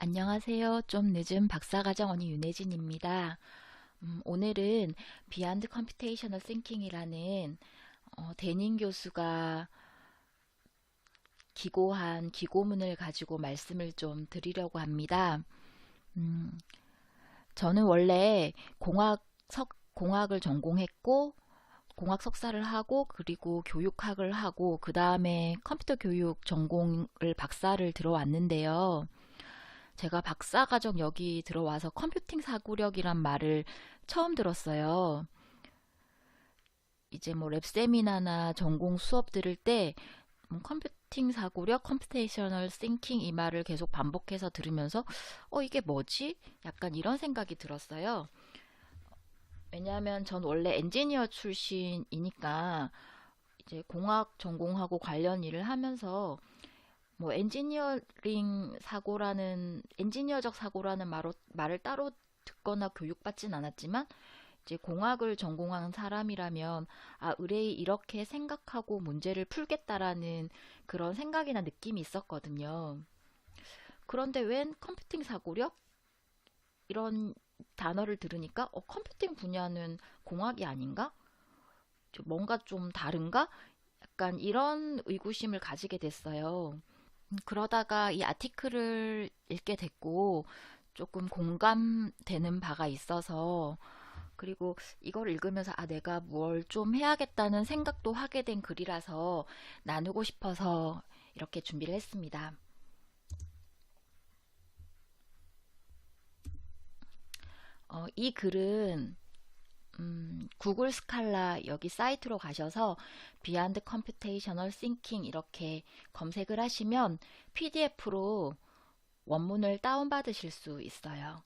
안녕하세요. 좀 늦은 박사과정 언니 윤혜진입니다. 오늘은 비하인드 컴퓨테이셔널 싱킹이라는 데닌 교수가 기고한 기고문을 가지고 말씀을 좀 드리려고 합니다. 음, 저는 원래 공학을 전공했고 공학 석사를 하고 그리고 교육학을 하고 그 다음에 컴퓨터 교육 전공을 박사를 들어왔는데요. 제가 박사과정 여기 들어와서 컴퓨팅 사고력이란 말을 처음 들었어요. 이제 뭐 랩 세미나나 전공 수업 들을 때 컴퓨팅 사고력, 컴퓨테이셔널 싱킹 이 말을 계속 반복해서 들으면서 이게 뭐지? 약간 이런 생각이 들었어요. 왜냐하면 전 원래 엔지니어 출신이니까 이제 공학 전공하고 관련 일을 하면서 뭐 엔지니어적 사고라는 말을 따로 듣거나 교육받진 않았지만 이제 공학을 전공한 사람이라면 의뢰이 이렇게 생각하고 문제를 풀겠다라는 그런 생각이나 느낌이 있었거든요. 그런데 웬 컴퓨팅 사고력? 이런 단어를 들으니까 컴퓨팅 분야는 공학이 아닌가? 뭔가 좀 다른가? 약간 이런 의구심을 가지게 됐어요. 그러다가 이 아티클을 읽게 됐고 조금 공감되는 바가 있어서 그리고 이걸 읽으면서 내가 뭘 좀 해야겠다는 생각도 하게 된 글이라서 나누고 싶어서 이렇게 준비를 했습니다. 이 글은 구글 스칼라 여기 사이트로 가셔서 Beyond Computational Thinking 이렇게 검색을 하시면 PDF로 원문을 다운받으실 수 있어요.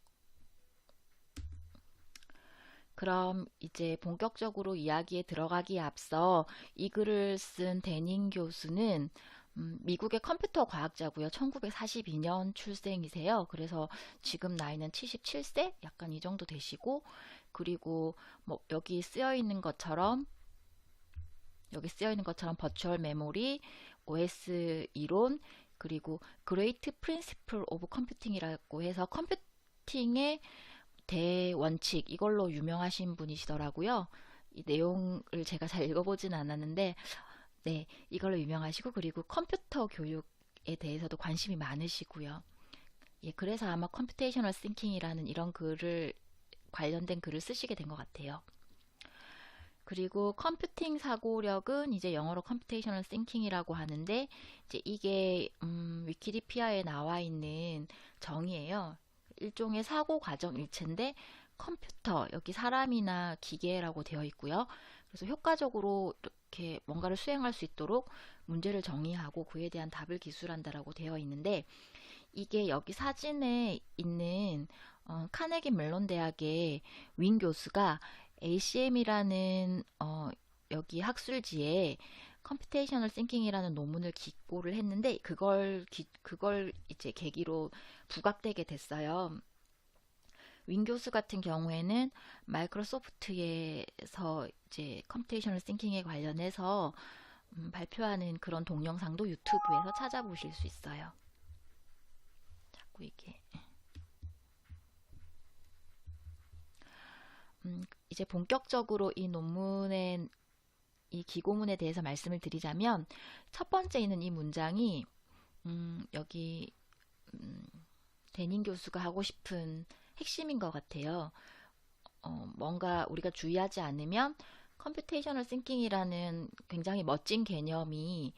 그럼 이제 본격적으로 이야기에 들어가기에 앞서 이 글을 쓴 데닌 교수는 미국의 컴퓨터 과학자고요. 1942년 출생이세요. 그래서 지금 나이는 77세? 약간 이 정도 되시고 그리고 뭐 여기 쓰여 있는 것처럼 버추얼 메모리, OS 이론, 그리고 Great Principle of Computing이라고 해서 컴퓨팅의 대원칙 이걸로 유명하신 분이시더라고요. 이 내용을 제가 잘 읽어보진 않았는데 네, 이걸로 유명하시고 그리고 컴퓨터 교육에 대해서도 관심이 많으시고요. 예, 그래서 아마 컴퓨테이셔널 싱킹이라는 이런 글을 관련된 글을 쓰시게 된 것 같아요. 그리고 컴퓨팅 사고력은 이제 영어로 컴퓨테이셔널 싱킹이라고 하는데 이제 이게 위키디피아에 나와 있는 정의예요. 일종의 사고 과정 일체인데 컴퓨터 여기 사람이나 기계라고 되어 있고요. 그래서 효과적으로 이렇게 뭔가를 수행할 수 있도록 문제를 정의하고 그에 대한 답을 기술한다라고 되어 있는데 이게 여기 사진에 있는 카네기 멜론 대학의 윈 교수가 ACM이라는 여기 학술지에 컴퓨테이셔널 싱킹이라는 논문을 기고를 했는데 그걸 이제 계기로 부각되게 됐어요. 윈 교수 같은 경우에는 마이크로소프트에서 이제 컴퓨테이셔널 싱킹에 관련해서 발표하는 그런 동영상도 유튜브에서 찾아보실 수 있어요. 자꾸 이게 이제 본격적으로 이 기고문에 대해서 말씀을 드리자면 첫 번째 있는 이 문장이 여기 데닌 교수가 하고 싶은 핵심인 것 같아요. 뭔가 우리가 주의하지 않으면 컴퓨테이셔널 싱킹이라는 굉장히 멋진 개념이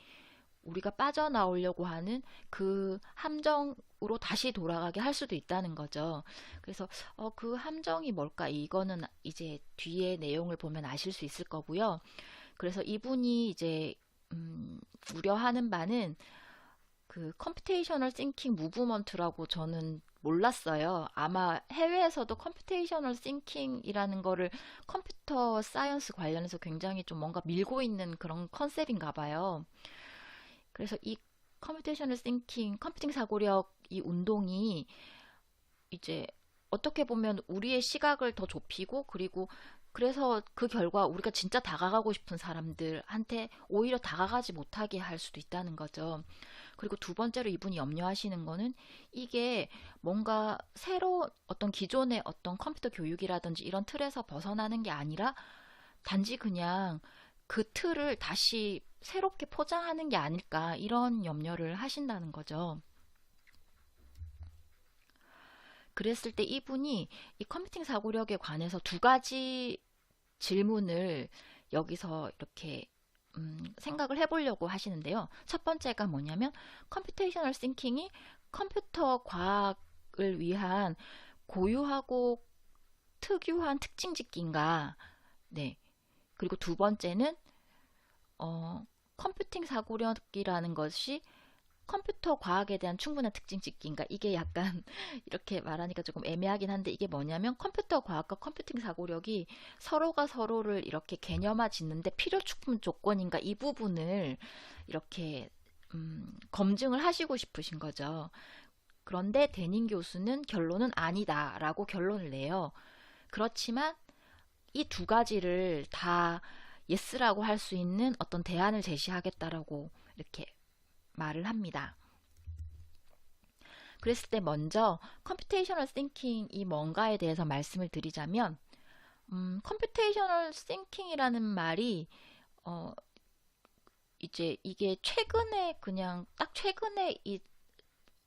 우리가 빠져나오려고 하는 그 함정으로 다시 돌아가게 할 수도 있다는 거죠. 그래서 그 함정이 뭘까? 이거는 이제 뒤에 내용을 보면 아실 수 있을 거고요. 그래서 이분이 이제 우려하는 바는 그 컴퓨테이셔널 싱킹 무브먼트라고 저는 몰랐어요. 아마 해외에서도 컴퓨테이셔널 싱킹이라는 거를 컴퓨터 사이언스 관련해서 굉장히 좀 뭔가 밀고 있는 그런 컨셉인가 봐요. 그래서 이 컴퓨테이셔널 싱킹, 컴퓨팅 사고력 이 운동이 이제 어떻게 보면 우리의 시각을 더 좁히고 그리고 그래서 그 결과 우리가 진짜 다가가고 싶은 사람들한테 오히려 다가가지 못하게 할 수도 있다는 거죠. 그리고 두 번째로 이분이 염려하시는 거는 이게 뭔가 새로 어떤 기존의 어떤 컴퓨터 교육이라든지 이런 틀에서 벗어나는 게 아니라 단지 그냥 그 틀을 다시 새롭게 포장하는 게 아닐까 이런 염려를 하신다는 거죠. 그랬을 때 이분이 이 컴퓨팅 사고력에 관해서 두 가지 질문을 여기서 이렇게 생각을 해보려고 하시는데요. 첫 번째가 뭐냐면 컴퓨테이셔널 싱킹이 컴퓨터 과학을 위한 고유하고 특유한 특징 짓기인가? 네. 그리고 두 번째는 컴퓨팅 사고력이라는 것이 컴퓨터 과학에 대한 충분한 특징 짓기인가? 이게 약간 이렇게 말하니까 조금 애매하긴 한데 이게 뭐냐면 컴퓨터 과학과 컴퓨팅 사고력이 서로가 서로를 이렇게 개념화 짓는데 필요 충분 조건인가? 이 부분을 이렇게 검증을 하시고 싶으신 거죠. 그런데 데닌 교수는 결론은 아니다라고 결론을 내요. 그렇지만 이 두 가지를 다 예스라고 할 수 있는 어떤 대안을 제시하겠다라고 이렇게 말을 합니다. 그랬을 때 먼저 컴퓨테이셔널 싱킹이 뭔가에 대해서 말씀을 드리자면 컴퓨테이셔널 싱킹이라는 말이 어, 이제 이게 최근에 그냥 딱 최근에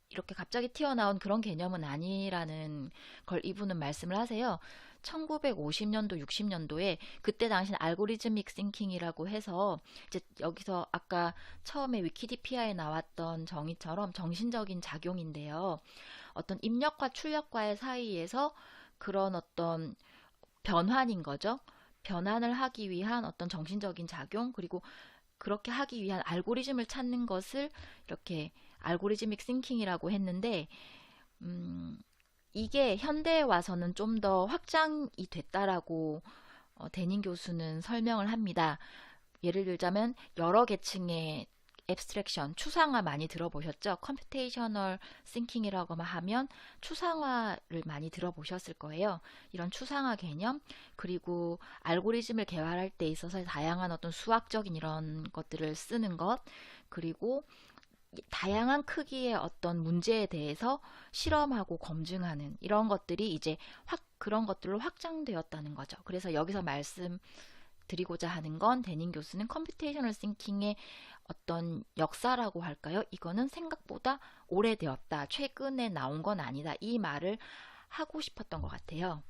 이렇게 갑자기 튀어나온 그런 개념은 아니라는 걸 이분은 말씀을 하세요. 1950년도, 60년도에 그때 당시는 알고리즘믹 싱킹이라고 해서 이제 여기서 아까 처음에 위키디피아에 나왔던 정의처럼 정신적인 작용인데요. 어떤 입력과 출력과의 사이에서 그런 어떤 변환인 거죠. 변환을 하기 위한 어떤 정신적인 작용, 그리고 그렇게 하기 위한 알고리즘을 찾는 것을 이렇게 알고리즘믹 싱킹이라고 했는데, 이게 현대에 와서는 좀 더 확장이 됐다라고 데닌 교수는 설명을 합니다. 예를 들자면 여러 계층의 앱스트랙션, 추상화 많이 들어보셨죠? 컴퓨테이셔널 싱킹이라고 하면 추상화를 많이 들어보셨을 거예요. 이런 추상화 개념, 그리고 알고리즘을 개발할 때 있어서 다양한 어떤 수학적인 이런 것들을 쓰는 것, 그리고 다양한 크기의 어떤 문제에 대해서 실험하고 검증하는 이런 것들이 이제 그런 것들로 확장되었다는 거죠. 그래서 여기서 말씀드리고자 하는 건 데닌 교수는 컴퓨테이셔널 싱킹의 어떤 역사라고 할까요? 이거는 생각보다 오래되었다. 최근에 나온 건 아니다. 이 말을 하고 싶었던 것 같아요.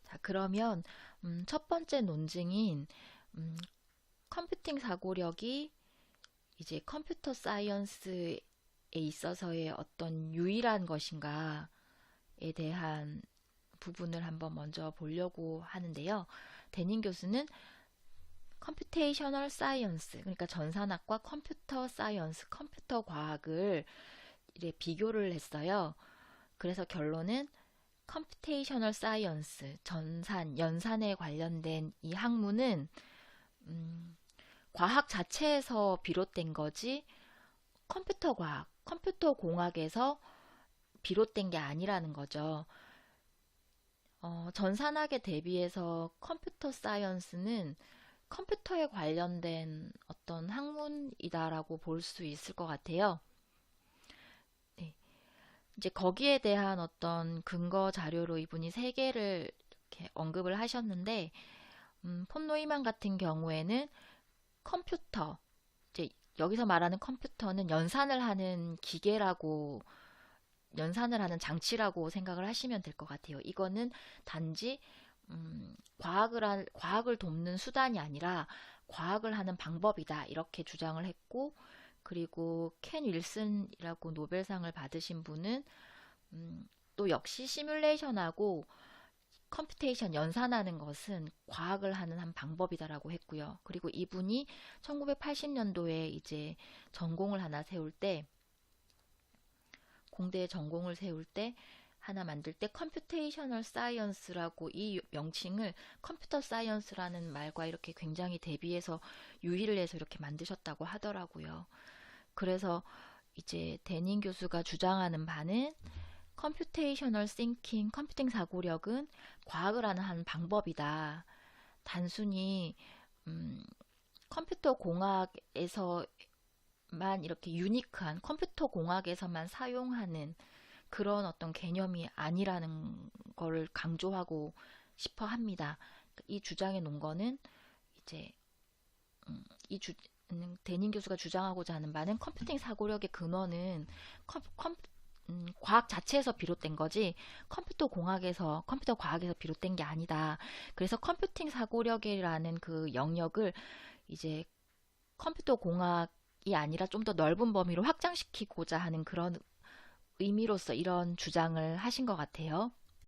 자, 그러면 첫 번째 논증인 음, 컴퓨팅 사고력이 이제 컴퓨터 사이언스에 있어서의 어떤 유일한 것인가에 대한 부분을 한번 먼저 보려고 하는데요. 데닌 교수는 컴퓨테이셔널 사이언스, 그러니까 전산학과 컴퓨터 사이언스, 컴퓨터 과학을 이제 비교를 했어요. 그래서 결론은 컴퓨테이셔널 사이언스, 연산에 관련된 이 학문은 과학 자체에서 비롯된 거지 컴퓨터 과학, 컴퓨터 공학에서 비롯된 게 아니라는 거죠. 전산학에 대비해서 컴퓨터 사이언스는 컴퓨터에 관련된 어떤 학문이다라고 볼 수 있을 것 같아요. 네. 이제 거기에 대한 어떤 근거 자료로 이분이 세 개를 이렇게 언급을 하셨는데, 폰 노이만 같은 경우에는 컴퓨터, 이제 여기서 말하는 컴퓨터는 연산을 하는 장치라고 생각을 하시면 될 것 같아요. 이거는 단지 과학을 돕는 수단이 아니라 과학을 하는 방법이다 이렇게 주장을 했고, 그리고 켄 윌슨이라고 노벨상을 받으신 분은 또 역시 시뮬레이션하고 컴퓨테이션 연산하는 것은 과학을 하는 한 방법이다라고 했고요. 그리고 이분이 1980년도에 이제 전공을 하나 세울 때, 공대에 전공을 세울 때 하나 만들 때 컴퓨테이셔널 사이언스라고 이 명칭을 컴퓨터 사이언스라는 말과 이렇게 굉장히 대비해서 유희를 해서 이렇게 만드셨다고 하더라고요. 그래서 이제 데닌 교수가 주장하는 바는 컴퓨테이셔널 싱킹, 컴퓨팅 사고력은 과학을 하는 한 방법이다. 단순히 컴퓨터 공학에서만 이렇게 유니크한 컴퓨터 공학에서만 사용하는 그런 어떤 개념이 아니라는 거를 강조하고 싶어 합니다. 이 주장의 논거는 이제 이 데닌 교수가 주장하고자 하는 바는 컴퓨팅 사고력의 근원은 과학 자체에서 비롯된 거지 컴퓨터 과학에서 비롯된 게 아니다. 그래서 컴퓨팅 사고력이라는 그 영역을 이제 컴퓨터 공학이 아니라 좀 더 넓은 범위로 확장시키고자 하는 그런 의미로서 이런 주장을 하신 것 같아요.